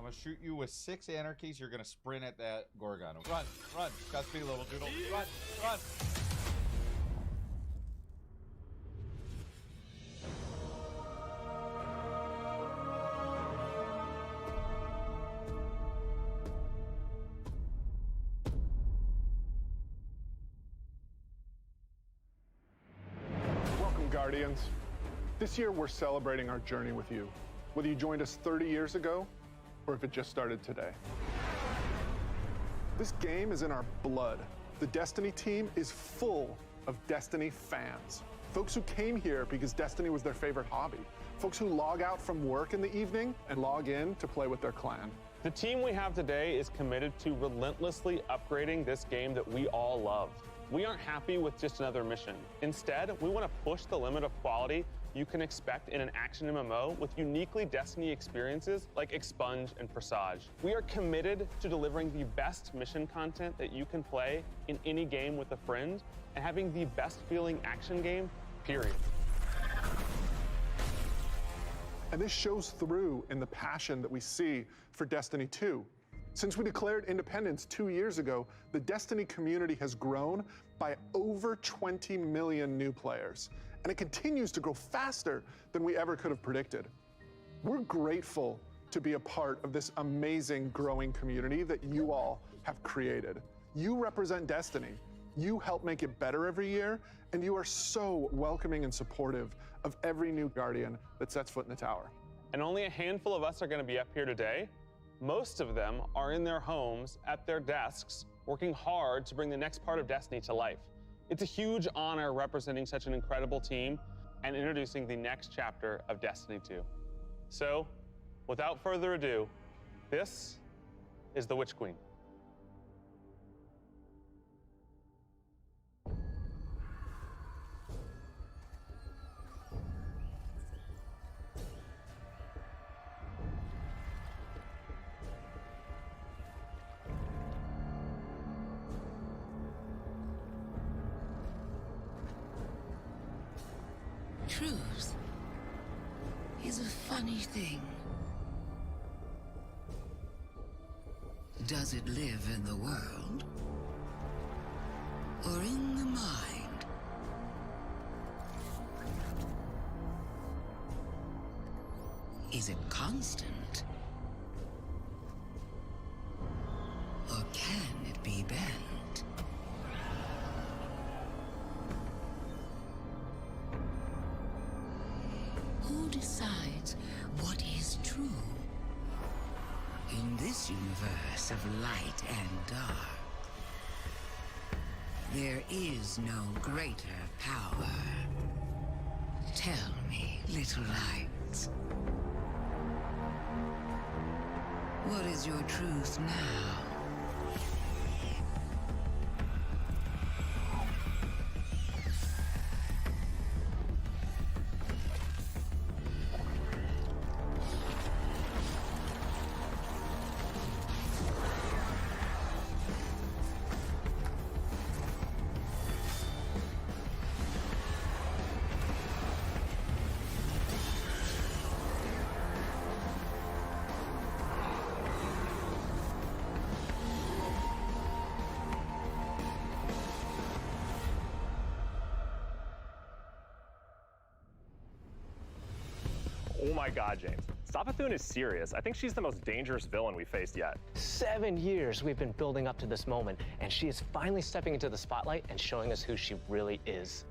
gonna shoot you with 6 anarchies. You're gonna sprint at that Gorgon. Run, run. Godspeed, little doodle. Run, run. Welcome, Guardians. This year, we're celebrating our journey with you, whether you joined us 30 years ago or if it just started today. This game is in our blood. The Destiny team is full of Destiny fans. Folks who came here because Destiny was their favorite hobby. Folks who log out from work in the evening and log in to play with their clan. The team we have today is committed to relentlessly upgrading this game that we all love. We aren't happy with just another mission. Instead, we want to push the limit of quality you can expect in an action MMO with uniquely Destiny experiences like Expunge and Presage. We are committed to delivering the best mission content that you can play in any game with a friend and having the best feeling action game, period. And this shows through in the passion that we see for Destiny 2. Since we declared independence 2 years ago, the Destiny community has grown by over 20 million new players, and it continues to grow faster than we ever could have predicted. We're grateful to be a part of this amazing growing community that you all have created. You represent Destiny. You help make it better every year, and you are so welcoming and supportive of every new Guardian that sets foot in the tower. And only a handful of us are going to be up here today. Most of them are in their homes, at their desks, working hard to bring the next part of Destiny to life. It's a huge honor representing such an incredible team and introducing the next chapter of Destiny 2. So, without further ado, this is the Witch Queen. Truth is a funny thing. Does it live in the world or in the mind? Is it constant or can it be bent? Who decides what is true? In this universe of light and dark, there is no greater power. Tell me, little lights, what is your truth now? Oh my god, James. Savathun is serious. I think she's the most dangerous villain we've faced yet. 7 years we've been building up to this moment, and she is finally stepping into the spotlight and showing us who she really is.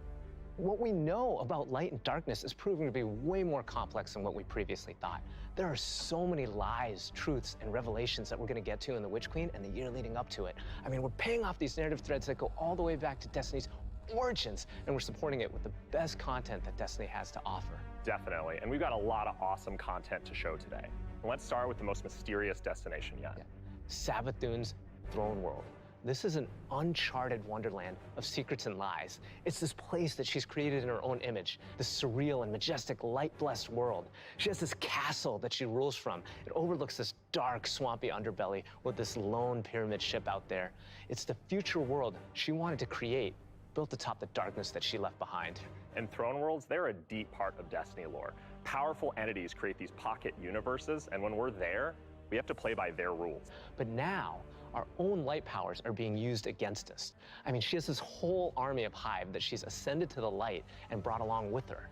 What we know about light and darkness is proving to be way more complex than what we previously thought. There are so many lies, truths, and revelations that we're going to get to in The Witch Queen and the year leading up to it. I mean, we're paying off these narrative threads that go all the way back to Destiny's origins, and we're supporting it with the best content that Destiny has to offer. Definitely, and we've got a lot of awesome content to show today. Let's start with the most mysterious destination yet. Savathun's Throne World. This is an uncharted wonderland of secrets and lies. It's this place that she's created in her own image, this surreal and majestic light-blessed world. She has this castle that she rules from. It overlooks this dark, swampy underbelly with this lone pyramid ship out there. It's the future world she wanted to create, built atop the darkness that she left behind. And Throne Worlds, they're a deep part of Destiny lore. Powerful entities create these pocket universes, and when we're there, We have to play by their rules. But now, our own light powers are being used against us. I mean, she has this whole army of Hive that she's ascended to the light and brought along with her.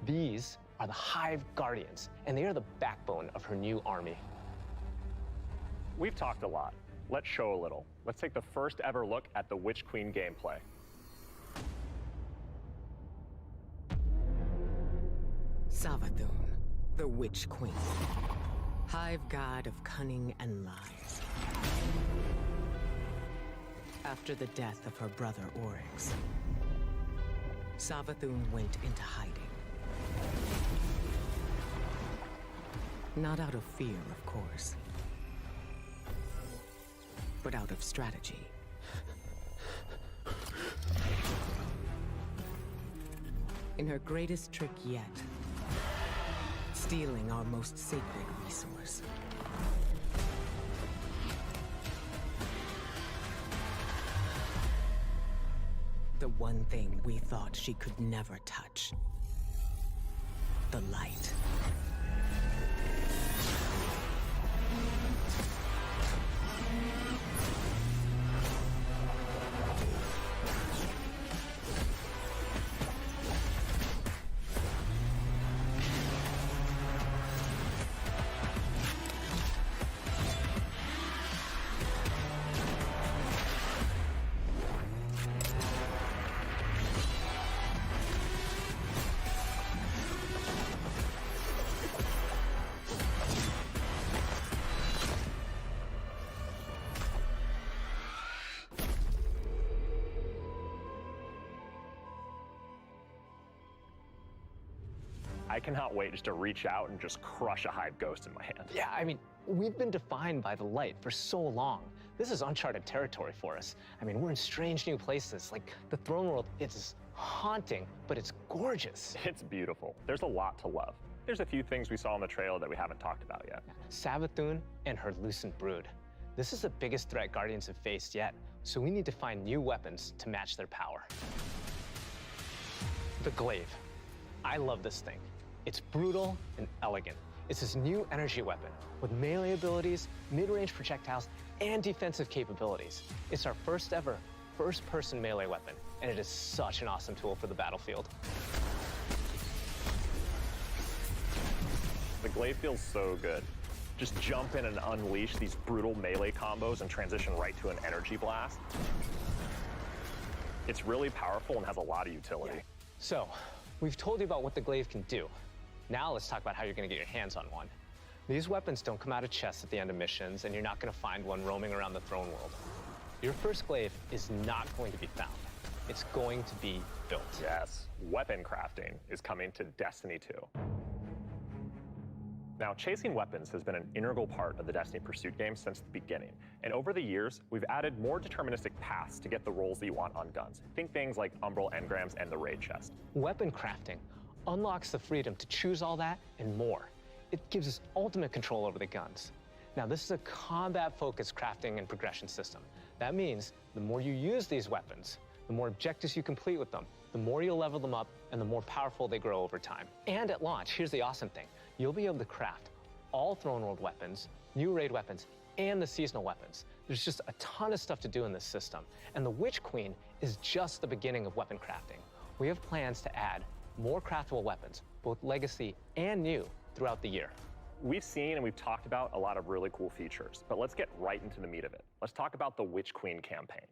These are the Hive Guardians, and they are the backbone of her new army. We've talked a lot. Let's show a little. Let's take the first ever look at the Witch Queen gameplay. Savathun, the Witch Queen. Hive god of cunning and lies. After the death of her brother Oryx, Savathun went into hiding. Not out of fear, of course, but out of strategy. In her greatest trick yet, stealing our most sacred resource. The one thing we thought she could never touch. The light. I cannot wait just to reach out and just crush a Hive Ghost in my hand. Yeah, I mean, we've been defined by the light for so long. This is uncharted territory for us. I mean, we're in strange new places. Like, the throne world, it's haunting, but it's gorgeous. It's beautiful. There's a lot to love. There's a few things we saw in the trailer that we haven't talked about yet. Savathun and her Lucent Brood. This is the biggest threat Guardians have faced yet, so we need to find new weapons to match their power. The Glaive. I love this thing. It's brutal and elegant. It's this new energy weapon with melee abilities, mid-range projectiles, and defensive capabilities. It's our first ever first-person melee weapon, and it is such an awesome tool for the battlefield. The Glaive feels so good. Just jump in and unleash these brutal melee combos and transition right to an energy blast. It's really powerful and has a lot of utility. So, we've told you about what the Glaive can do. Now let's talk about how you're gonna get your hands on one. These weapons don't come out of chests at the end of missions, and you're not gonna find one roaming around the throne world. Your first Glaive is not going to be found. It's going to be built. Yes, weapon crafting is coming to Destiny 2. Now, chasing weapons has been an integral part of the Destiny Pursuit game since the beginning. And over the years, we've added more deterministic paths to get the rolls that you want on guns. Think things like Umbral Engrams and the Raid Chest. Weapon crafting unlocks the freedom to choose all that and more. It gives us ultimate control over the guns. Now, this is a combat-focused crafting and progression system. That means the more you use these weapons, the more objectives you complete with them, the more you'll level them up, and the more powerful they grow over time. And at launch, here's the awesome thing. You'll be able to craft all Throne World weapons, new raid weapons, and the seasonal weapons. There's just a ton of stuff to do in this system. And the Witch Queen is just the beginning of weapon crafting. We have plans to add more craftable weapons, both legacy and new, throughout the year. We've seen and we've talked about a lot of really cool features, but let's get right into the meat of it. Let's talk about the Witch Queen campaign.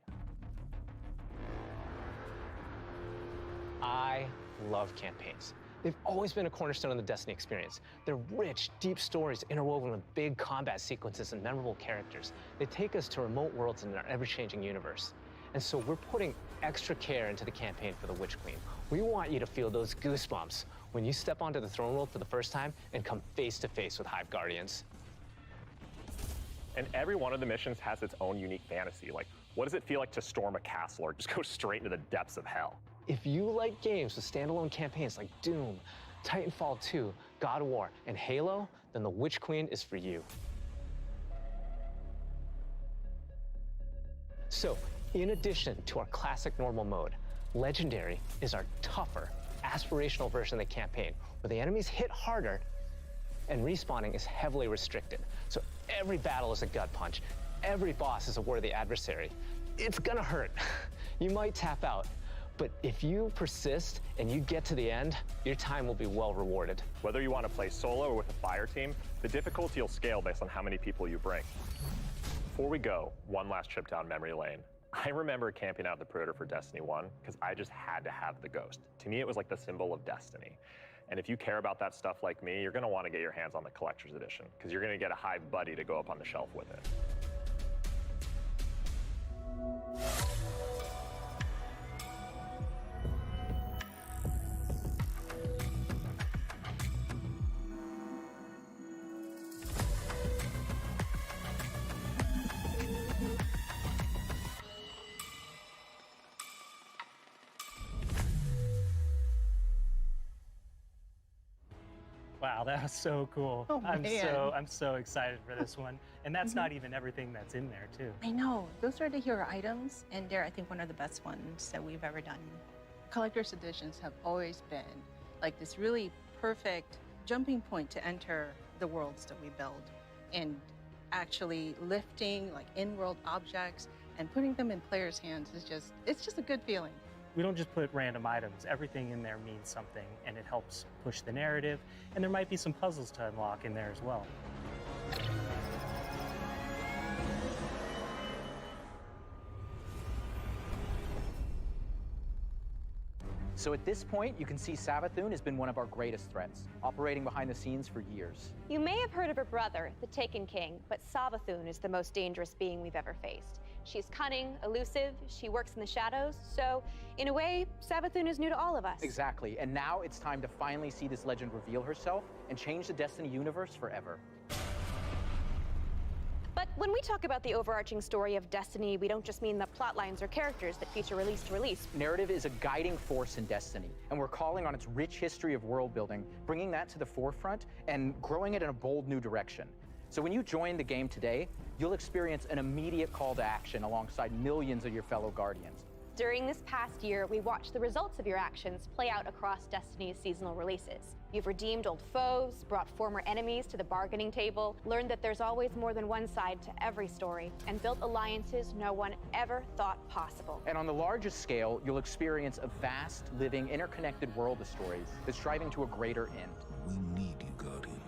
I love campaigns. They've always been a cornerstone of the Destiny experience. They're rich, deep stories interwoven with big combat sequences and memorable characters. They take us to remote worlds in our ever-changing universe. And so we're putting extra care into the campaign for the Witch Queen. We want you to feel those goosebumps when you step onto the throne world for the first time and come face to face with Hive Guardians. And every one of the missions has its own unique fantasy. Like, what does it feel like to storm a castle or just go straight into the depths of hell? If you like games with standalone campaigns like Doom, Titanfall 2, God of War, and Halo, then the Witch Queen is for you. So, in addition to our classic normal mode, Legendary is our tougher, aspirational version of the campaign, where the enemies hit harder and respawning is heavily restricted. So every battle is a gut punch. Every boss is a worthy adversary. It's gonna hurt. You might tap out, but if you persist and you get to the end, your time will be well rewarded. Whether you want to play solo or with a fire team, the difficulty will scale based on how many people you bring. Before we go, one last trip down memory lane. I remember camping out the Predator for Destiny 1 because I just had to have the Ghost. To me, it was like the symbol of destiny. And if you care about that stuff like me, you're gonna want to get your hands on the Collector's Edition because you're gonna get a Hive buddy to go up on the shelf with it. Wow, that was so cool. Oh, I'm man. so excited for this one. And that's not even everything that's in there too. I know. Those are the hero items, and they're, I think, one of the best ones that we've ever done. Collector's editions have always been like this really perfect jumping point to enter the worlds that we build. And actually lifting like in-world objects and putting them in players' hands is just, it's just a good feeling. We don't just put random items. Everything in there means something, and it helps push the narrative. And there might be some puzzles to unlock in there as well. So at this point, you can see Savathun has been one of our greatest threats, operating behind the scenes for years. You may have heard of her brother, the Taken King, but Savathun is the most dangerous being we've ever faced. She's cunning, elusive, she works in the shadows, so in a way, Savathun is new to all of us. Exactly, and now it's time to finally see this legend reveal herself and change the Destiny universe forever. But when we talk about the overarching story of Destiny, we don't just mean the plot lines or characters that feature release to release. Narrative is a guiding force in Destiny, and we're calling on its rich history of world building, bringing that to the forefront and growing it in a bold new direction. So when you join the game today, you'll experience an immediate call to action alongside millions of your fellow Guardians. During this past year, we watched the results of your actions play out across Destiny's seasonal releases. You've redeemed old foes, brought former enemies to the bargaining table, learned that there's always more than one side to every story, and built alliances no one ever thought possible. And on the largest scale, you'll experience a vast, living, interconnected world of stories that's striving to a greater end. We need you, Guardian.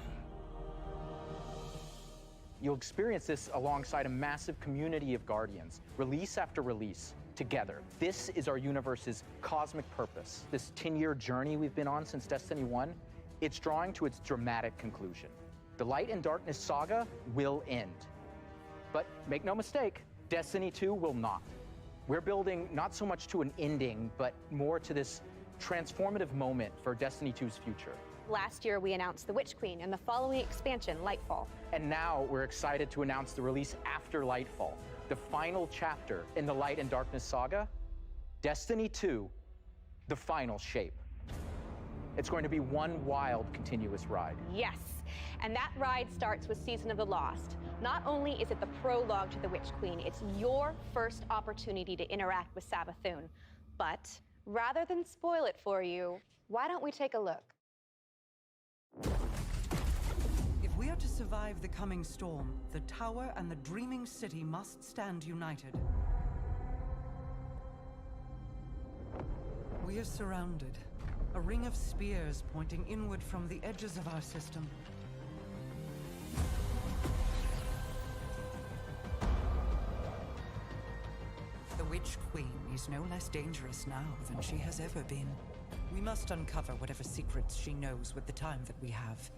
You'll experience this alongside a massive community of Guardians, release after release, together. This is our universe's cosmic purpose. This 10-year journey we've been on since Destiny 1, it's drawing to its dramatic conclusion. The Light and Darkness saga will end. But make no mistake, Destiny 2 will not. We're building not so much to an ending, but more to this transformative moment for Destiny 2's future. Last year, we announced The Witch Queen and the following expansion, Lightfall. And now we're excited to announce the release after Lightfall, the final chapter in the Light and Darkness saga, Destiny 2, The Final Shape. It's going to be one wild, continuous ride. Yes, and that ride starts with Season of the Lost. Not only is it the prologue to The Witch Queen, it's your first opportunity to interact with Savathun. But rather than spoil it for you, why don't we take a look? If we are to survive the coming storm, the Tower and the Dreaming City must stand united. We are surrounded. A ring of spears pointing inward from the edges of our system. The Witch Queen is no less dangerous now than she has ever been. We must uncover whatever secrets she knows with the time that we have.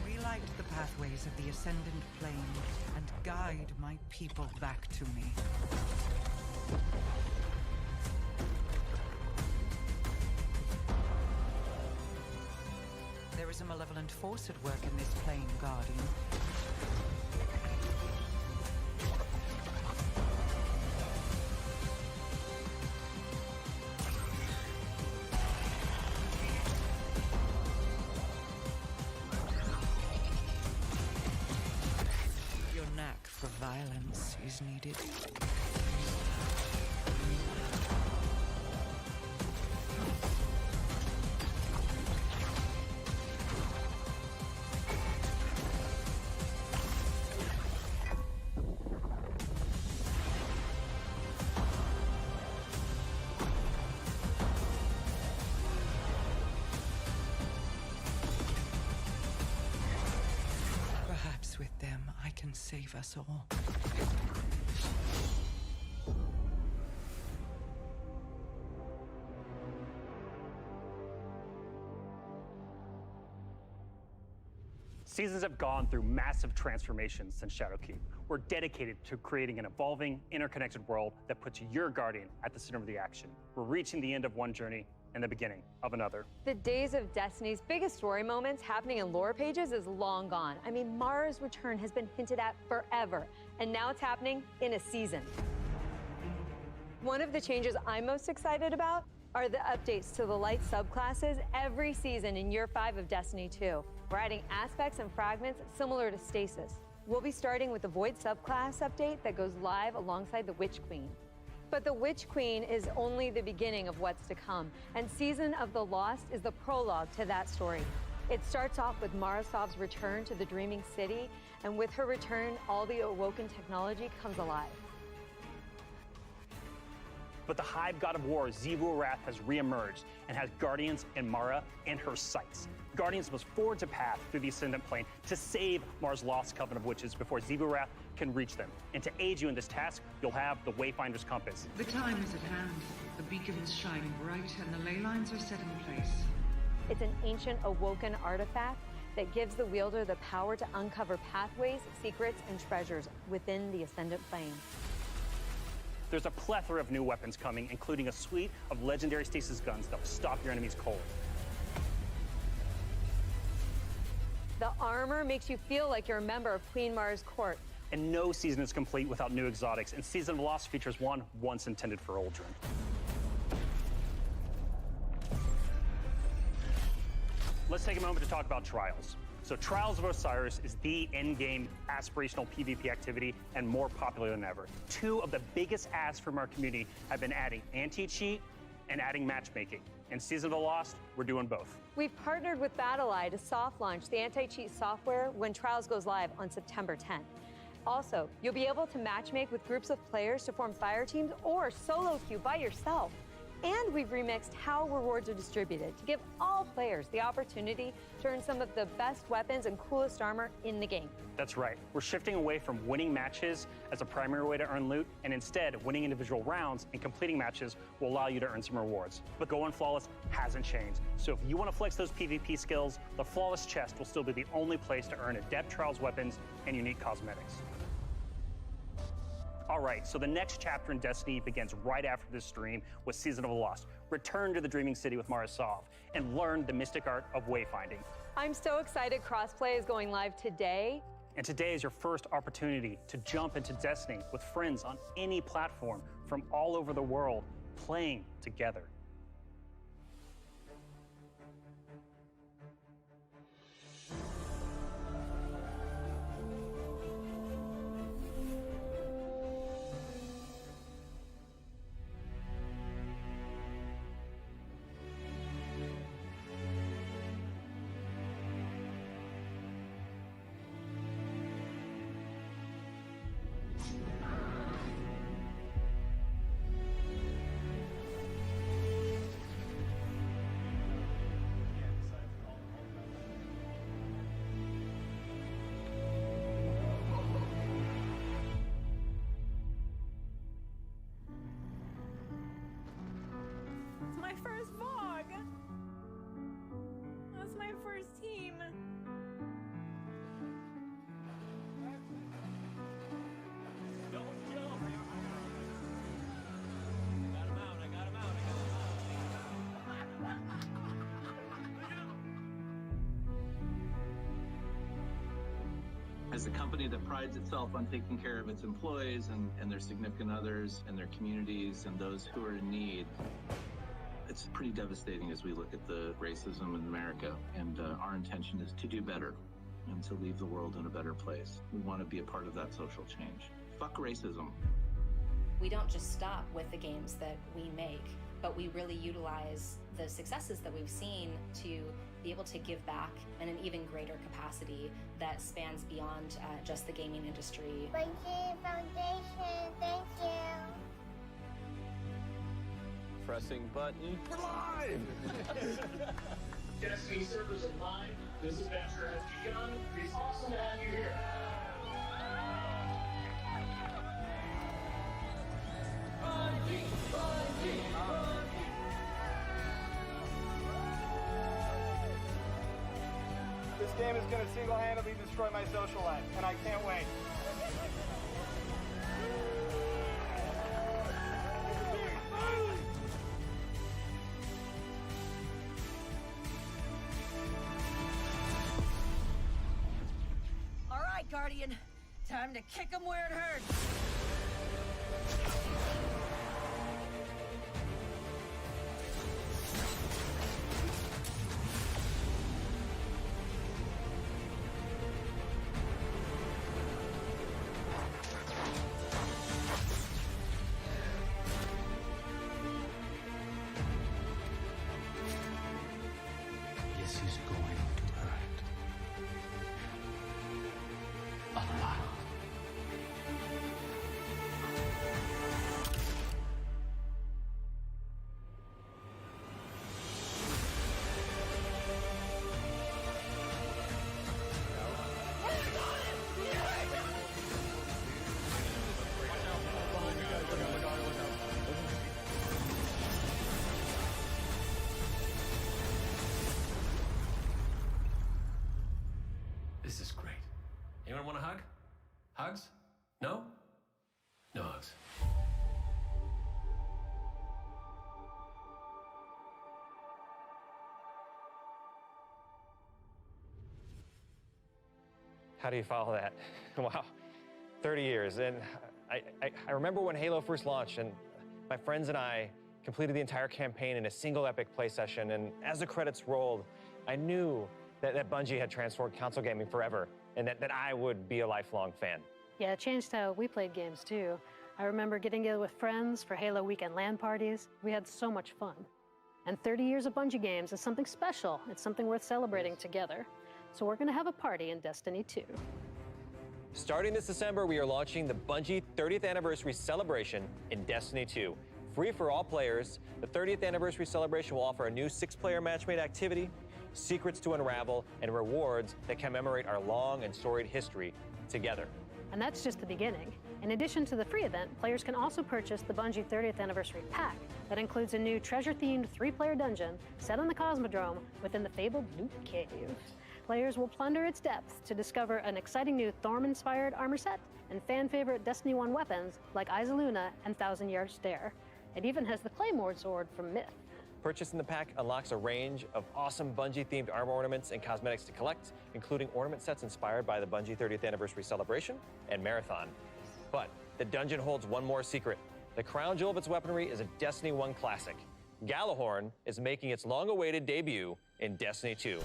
Relight the pathways of the Ascendant Plane and guide my people back to me. There is a malevolent force at work in this plane, Guardian. Your knack for violence is needed. with them, I can save us all. Seasons have gone through massive transformations since Shadowkeep. We're dedicated to creating an evolving, interconnected world that puts your Guardian at the center of the action. We're reaching the end of one journey and the beginning of another. The days of Destiny's biggest story moments happening in lore pages is long gone. I mean, Mara's return has been hinted at forever, and now it's happening in a season. One of the changes I'm most excited about are the updates to the light subclasses every season in Year 5 of Destiny 2. We're adding aspects and fragments similar to Stasis. We'll be starting with the Void subclass update that goes live alongside the Witch Queen. But the Witch Queen is only the beginning of what's to come, and Season of the Lost is the prologue to that story. It starts off with Mara Sov's return to the Dreaming City, and with her return, all the Awoken technology comes alive. But the Hive God of War, Xivu Arath, has reemerged and has Guardians and Mara in her sights. Guardians must forge a path through the Ascendant Plane to save Mara's lost coven of witches before Xivu Arath can reach them. And to aid you in this task, you'll have the Wayfinder's Compass. The time is at hand. The beacon is shining bright and the ley lines are set in place. It's an ancient Awoken artifact that gives the wielder the power to uncover pathways, secrets, and treasures within the Ascendant Plane. There's a plethora of new weapons coming, including a suite of legendary stasis guns that will stop your enemies cold. The armor makes you feel like you're a member of Queen Mara's court. And no season is complete without new exotics, and Season of the Lost features one once intended for Uldren. Let's take a moment to talk about Trials. So Trials of Osiris is the endgame aspirational PvP activity and more popular than ever. Two of the biggest asks from our community have been adding anti-cheat and adding matchmaking. In Season of the Lost, we're doing both. We've partnered with BattlEye to soft launch the anti-cheat software when Trials goes live on September 10th. Also, you'll be able to matchmake with groups of players to form fire teams or solo queue by yourself. And we've remixed how rewards are distributed to give all players the opportunity to earn some of the best weapons and coolest armor in the game. That's right. We're shifting away from winning matches as a primary way to earn loot, and instead, winning individual rounds and completing matches will allow you to earn some rewards. But Going Flawless hasn't changed. So if you want to flex those PvP skills, the Flawless Chest will still be the only place to earn adept Trials weapons and unique cosmetics. All right, so the next chapter in Destiny begins right after this stream with Season of the Lost. Return to the Dreaming City with Mara Sov and learn the mystic art of wayfinding. I'm so excited crossplay is going live today. And today is your first opportunity to jump into Destiny with friends on any platform from all over the world, playing together. My first VOG! That's my first team. Don't jump! I got him out. As a company that prides itself on taking care of its employees and their significant others and their communities and those who are in need, it's pretty devastating as we look at the racism in America, and our intention is to do better and to leave the world in a better place. We want to be a part of that social change. Fuck racism. We don't just stop with the games that we make, but we really utilize the successes that we've seen to be able to give back in an even greater capacity that spans beyond just the gaming industry. Bungie Foundation, thank you. Pressing button. We're live! Destiny servers are live. This adventure has begun. It's awesome to have you here. This game is going to single-handedly destroy my social life, and I can't wait. All right, Guardian. Time to kick him where it hurts. This is going to hurt. A lot. This is great. Anyone want a hug? Hugs? No? No hugs. How do you follow that? Wow, 30 years. And I remember when Halo first launched, and my friends and I completed the entire campaign in a single epic play session. And as the credits rolled, I knew that Bungie had transformed console gaming forever, and that I would be a lifelong fan. Yeah, it changed how we played games too. I remember getting together with friends for Halo weekend LAN parties. We had so much fun. And 30 years of Bungie games is something special. It's something worth celebrating together. So we're gonna have a party in Destiny 2. Starting this December, we are launching the Bungie 30th Anniversary Celebration in Destiny 2. Free for all players, the 30th Anniversary Celebration will offer a new 6-player matchmade activity, secrets to unravel, and rewards that commemorate our long and storied history together. And that's just the beginning. In addition to the free event, players can also purchase the Bungie 30th Anniversary Pack that includes a new treasure-themed 3-player dungeon set on the Cosmodrome within the fabled Loot Cave. Players will plunder its depths to discover an exciting new Thorm-inspired armor set and fan-favorite Destiny 1 weapons like Izaluna and Thousand Yard Stare. It even has the Claymore sword from Myth. Purchasing the pack unlocks a range of awesome Bungie-themed armor ornaments and cosmetics to collect, including ornament sets inspired by the Bungie 30th Anniversary Celebration and Marathon. But the dungeon holds one more secret. The crown jewel of its weaponry is a Destiny 1 classic. Gjallarhorn is making its long-awaited debut in Destiny 2.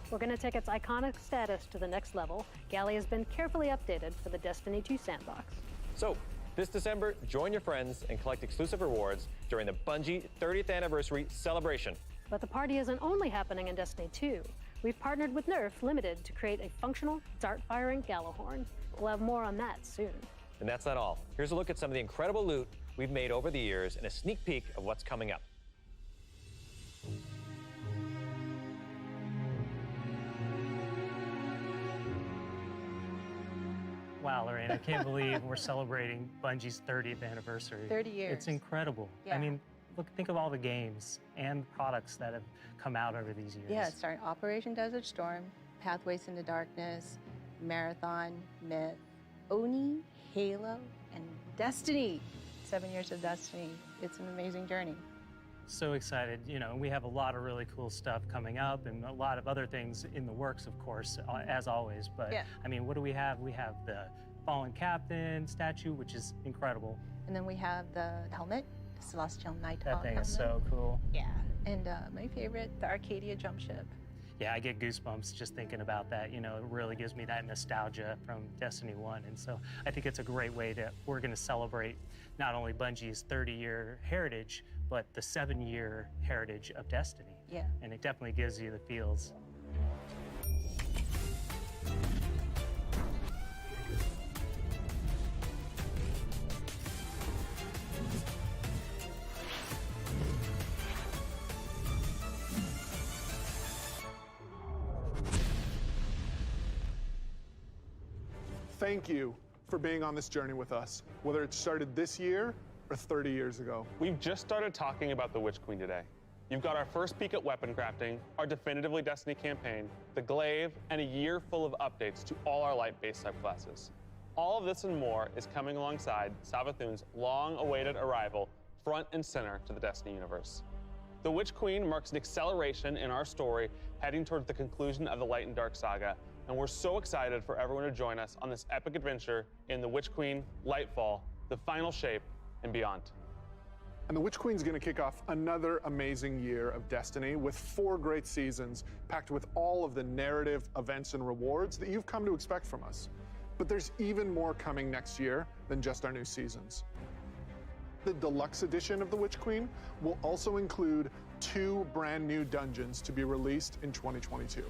We're going to take its iconic status to the next level. Galley has been carefully updated for the Destiny 2 sandbox. So, this December, join your friends and collect exclusive rewards during the Bungie 30th Anniversary Celebration. But the party isn't only happening in Destiny 2. We've partnered with Nerf Limited to create a functional, dart-firing Gjallarhorn. We'll have more on that soon. And that's not all. Here's a look at some of the incredible loot we've made over the years and a sneak peek of what's coming up. Wow, Lorraine, I can't believe we're celebrating Bungie's 30th anniversary. 30 years. It's incredible. Yeah. I mean, think of all the games and products that have come out over these years. Yeah, starting Operation Desert Storm, Pathways into Darkness, Marathon, Myth, Oni, Halo, and Destiny. 7 years of Destiny. It's an amazing journey. So excited. You know, we have a lot of really cool stuff coming up and a lot of other things in the works, of course, as always. But Yeah. I mean, what do we have? We have the Fallen Captain statue, which is incredible. And then we have the helmet, the Celestial Nighthawk That thing helmet. is so cool. Yeah. And my favorite, the Arcadia jump ship. Yeah, I get goosebumps just thinking about that. You know, it really gives me that nostalgia from Destiny 1. And so I think it's a great way we're going to celebrate not only Bungie's 30-year heritage, but the 7-year heritage of Destiny. Yeah. And it definitely gives you the feels. thank you for being on this journey with us, whether it started this year or 30 years ago. We've just started talking about the Witch Queen today. You've got our first peek at weapon crafting, our Definitively Destiny campaign, the glaive, and a year full of updates to all our light-based subclasses. All of this and more is coming alongside Savathûn's long-awaited arrival front and center to the Destiny universe. The Witch Queen marks an acceleration in our story heading towards the conclusion of the Light and Dark saga, and we're so excited for everyone to join us on this epic adventure in The Witch Queen, Lightfall, The Final Shape, and beyond. And the Witch Queen's going to kick off another amazing year of Destiny with 4 great seasons packed with all of the narrative, events, and rewards that you've come to expect from us. But there's even more coming next year than just our new seasons. The deluxe edition of the Witch Queen will also include 2 brand new dungeons to be released in 2022.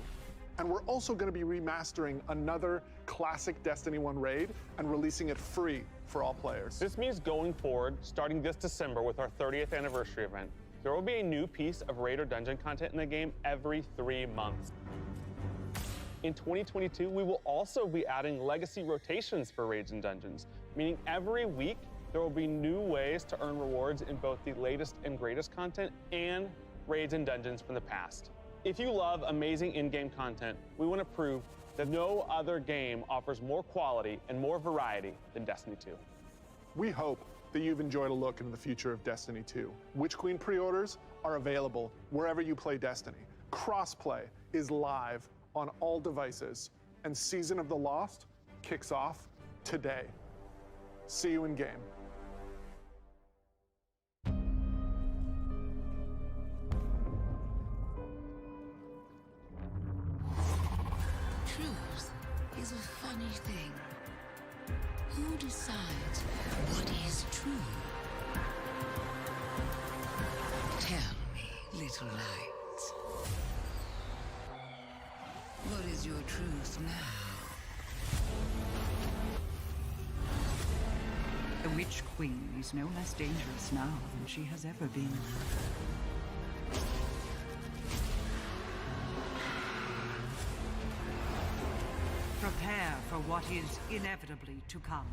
And we're also going to be remastering another classic Destiny 1 raid and releasing it free for all players. This means going forward, starting this December with our 30th anniversary event, there will be a new piece of raid or dungeon content in the game every 3 months. In 2022, we will also be adding legacy rotations for raids and dungeons, meaning every week there will be new ways to earn rewards in both the latest and greatest content and raids and dungeons from the past. If you love amazing in-game content, we want to prove that no other game offers more quality and more variety than Destiny 2. We hope that you've enjoyed a look into the future of Destiny 2. Witch Queen pre-orders are available wherever you play Destiny. Crossplay is live on all devices, and Season of the Lost kicks off today. See you in game. Truth is a funny thing. Who decides what is true? Tell me, little light. What is your truth now? The Witch Queen is no less dangerous now than she has ever been. Prepare for what is inevitably to come.